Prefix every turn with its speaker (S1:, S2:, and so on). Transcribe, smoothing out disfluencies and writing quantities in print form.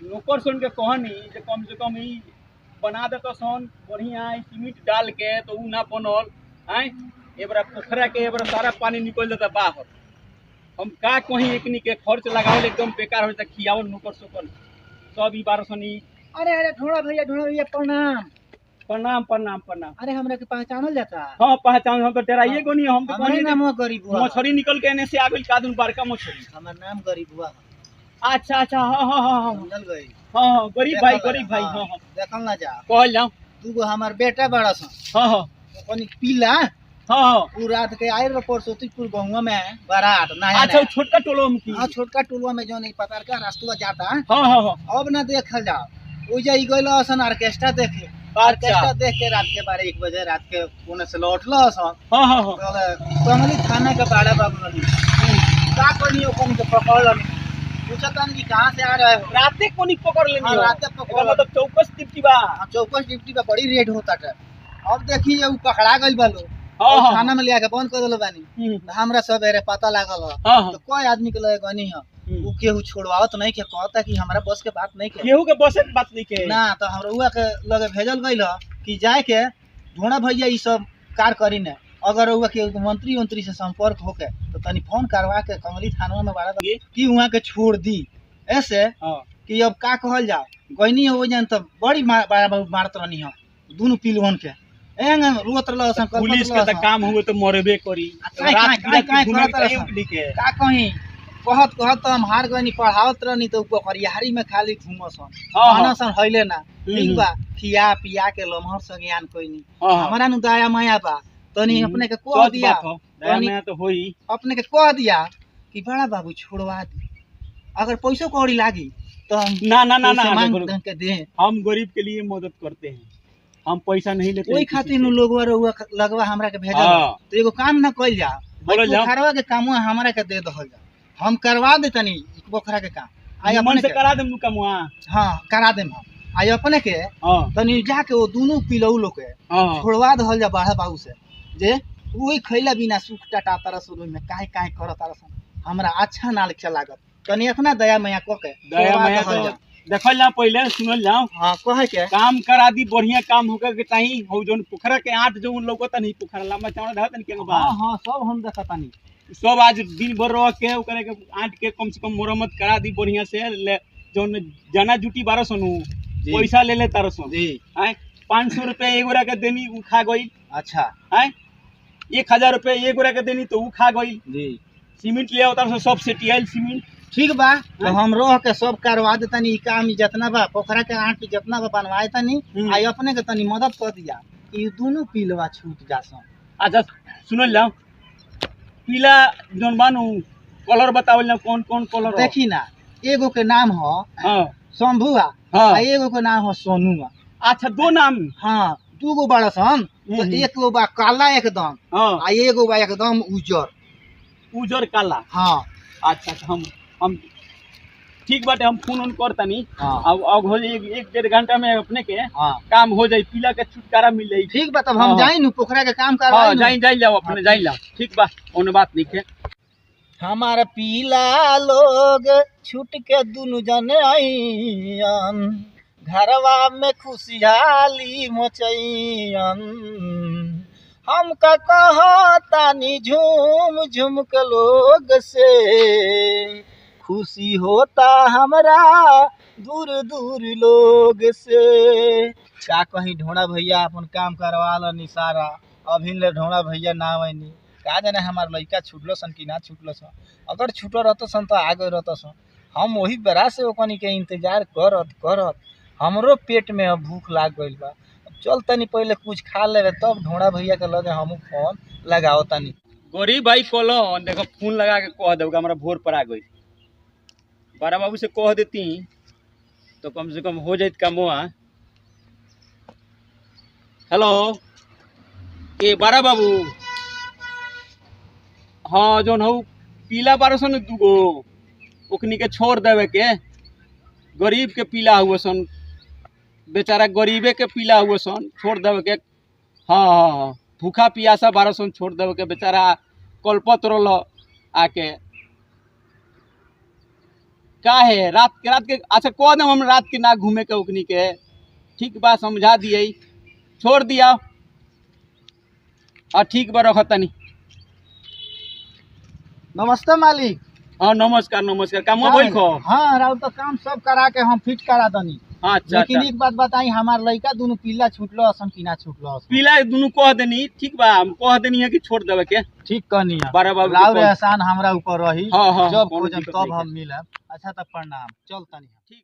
S1: नौकर सन के कहनी जे कम से कम ई बना देता सन बढ़िया सीमेंट डाल के तो ऊ ना बनल आए एबरा पोखरा के एबरा सारा पानी निकल जाता बाहर। हम का कहीं एकनी के खर्च लगावल एकदम बेकार हो जाता खियावल नौकर सोकर सब ई बार सन ई।
S2: अरे अरे ढोड़ा भैया प्रणाम।
S1: प्रणाम प्रणाम प्रणाम।
S2: अरे हमरा के पहचानल जाता।
S1: हाँ पहचान हम तो डराइए को नहीं हम तो
S2: हमारे नाम है गरीबुआ।
S1: मछली निकल के एने से आ गइल कादुन बड़का मछली।
S2: हमार नाम गरीबुआ।
S1: अच्छा अच्छा हाँ हाँ हाँ हाँ
S2: समझल गई।
S1: हाँ गरीब भाई हाँ हाँ
S2: देखल ना जा
S1: कहल जाओ।
S2: दूगो हमार बेटा बड़ा सन
S1: हाँ हाँ
S2: कनी पीला
S1: हाँ हाँ
S2: उ रात के आए रे परसोतीपुर गांव में बारात नया
S1: अच्छा छोटका टोलो में की
S2: हां छोटका टोलवा में जो नहीं पतार का रास्ता जाता
S1: हाँ हाँ हाँ
S2: अब ना देखल जाओ ओ जे गइल असन ऑर्केस्ट्रा देखे ऑर्केस्ट्रा देख के रात के 1 बजे रात के कोने से लौटल असन।
S1: हाँ हाँ हाँ
S2: कमली थाना के बाड़ा बाबू नदी का करनी ओकन के पकड़ लनी पूछतन कि कहां से आ रहे हो।
S1: राते कोनी पकड़ लेनी
S2: हाँ, राते पकड़
S1: मतलब चौकस टिप्टी बा
S2: चौकस डिप्टी पे बड़ी रेड होता है। अब देखी जे उ पकड़ा गइल बालो
S1: हाँ हाँ
S2: थाना में लिया के बंद कर देलो बानी। हमरा सब एरे पता लागल ह
S1: हाँ
S2: तो कोई आदमी के लगे गनी ह उ केहू छोड़वावत नहीं के कहता कि हमरा बस के बात नहीं के
S1: केहू के बसे के बात नहीं के
S2: ना तो हमरा उहा के लगे भेजल गइल ह कि जाए के ढोणा भैया ई सब कार करी ने अगर उहा के मंत्री से संपर्क होके तो तनी फोन करवा के कमली थाना में बाड़ा कि उहा के छोड़ दी ऐसे कि अब का कहल जा गइनी हो जान त बड़ी मारत रहनी ह दोनों पिलवन के एंग रोत रहल सन
S1: पुलिस के त काम हुए तो मरबे करी
S2: का कहीं कहत तो हम हार गनी पढ़ावत रहनी तो पोखरियारी में खाली घूमसन खाना सन हइले ना ठीक बा खिया पिया के लमहर से ज्ञान कोइनी हमरा नु दया माया बा तनी अपने के कह दिया
S1: दया माया तो होई
S2: अपने के कह दिया कि बड़ा बाबू छोड़वा दी अगर पैसों कौड़ी लागी तो हम
S1: ना ना ना ना
S2: मांग के दे
S1: हम गरीब के लिए मदद करते हैं हम पैसा नहीं लेते
S2: कोई खातिर नु लोगवा रहुआ लगवा हमरा के भेजा तो एगो काम न कइल जा पोखरवा के काम हमरा के दे दहल जा हम करवा दे तनी पोखरा के काम
S1: आई मन से करा देम कमुआ। हां
S2: करा देम हम आई अपने के तनी जाके वो दोनों पिलौ लोग के छोड़वा दहल जा बाड़ा बाबू से जे ओई खइला बिना सुख टाटा तरह शुरू में काहे काहे करत तरह हमरा अच्छा ना लिखे लागत तनी इतना दया माया क के
S1: दया माया तो देखल जा पहले सुनल जाओ।
S2: हां कहे के
S1: काम करा दी बढ़िया काम होकर के ताई हो जोन पोखरा के आठ जो उन लोग तनी पोखरा लंबा चौड़ा धात तनी के बा।
S2: हां सब हम देखतानी
S1: सब आज दिन भर रह के ओकरे के आठ के कम से कम मरम्मत करा दी बढ़िया से जोन जना जुटी 1200 नु पैसा ले ले 1300 जी हैं 500 रुपए एगोरा के देनी उ खा गई।
S2: अच्छा
S1: हैं 1000 रुपए एगोरा के देनी तो उ खा गई
S2: जी।
S1: सीमेंट ले आवता सब सेटियल सीमेंट
S2: ठीक बा तो हम रह के सब करवा देतानी काम जितना बा पोखरा के आठ जितना बा बनवाए तनी आई अपने के तनी मदद कर दिया कि दोनों पीलवा छूट जासन।
S1: अच्छा सुनल जाओ पीला जोन बानू कलर बतावल ना कौन कौन कलर
S2: देखी ना एगो के नाम हो शंभुआ एगो के नाम हो सोनुआ।
S1: अच्छा दो नाम
S2: हाँ दूगो बड़ा सन तो एक गो बा काला एकदम आ एगो बा एकदम उजर काला।
S1: हाँ अच्छा हम ठीक बाटे हम फोन ऑन करतानी अब हो जाए 1-1.5 घंटा में अपने के काम हो जाए पीला के छुटकारा मिल जाए।
S2: ठीक बा तब हम जाई नु पोखरा के काम करवाई
S1: जाई जाओ अपने जाई ला ठीक बा ओने बात नहीं है।
S2: हमारा पीला लोग छूट के दुनु जने आईन घरवा में खुशहाली मचैन हम का कहतानी झूम झूम के लोग से खुशी होता हमरा दूर दूर लोग से। का कहीं ढोणा भैया अपन काम करवा ली सारा अभी ले ढोणा भैया ना आईनी का जाने हमार लड़का छूटलो सन कि ना छूटलो सन अगर छूटो रहतो सन तो आगे रहतो सन हम वही बेरा से ओकनी के इंतजार करत करत हमरो पेट में अब भूख लाग गइल बा चल तनी पहले कुछ खा लेवे तब ढोणा भैया के लगे हम फोन लगाओ तनी।
S1: गरीब भाई कलो देखो फोन लगा के कह देगा हमारा भोर पर आ गई बड़ा बाबू से कह देती तो कम से कम हो जाए कमुआ। हेलो ए बड़ा बाबू हाँ जोन हो पीला 1200 न दूगो ओकनी के छोड़ देवे के गरीब के पीला हुए सन बेचारा गरीबे के पीला हुए सन छोड़ देवे के। हाँ हाँ हाँ भूखा पियासा 1200 छोड़ देवे के बेचारा कल्पत रोल आके का है रात के अच्छा कह दम हम रात के ना घूमे के उकनी के ठीक बा समझा दिए छोड़ दिया हाँ ठीक बा रख तनी
S2: नमस्ते मालिक।
S1: हाँ नमस्कार नमस्कार काम
S2: का
S1: बोल
S2: है?
S1: खो
S2: हाँ राउर तो काम सब करा के हम फिट करा दनी।
S1: अच्छा
S2: लेकिन
S1: अच्छा
S2: एक बात बताई हमार लड़का दोनों पीला छूटलो असन कि ना छूटलो असन।
S1: पीला दुनू कह देनी ठीक बा हम कह देनी है कि छोड़ देवे के
S2: ठीक कहनी है।
S1: बारह बाबू के
S2: राउर
S1: कॉल-
S2: एहसान हमरा ऊपर रही।
S1: हाँ, हाँ,
S2: जब
S1: कौनो
S2: खोजम
S1: दिक्कत
S2: तब
S1: नहीं
S2: हम मिलब। अच्छा तब प्रणाम चल तनी।
S1: ठीक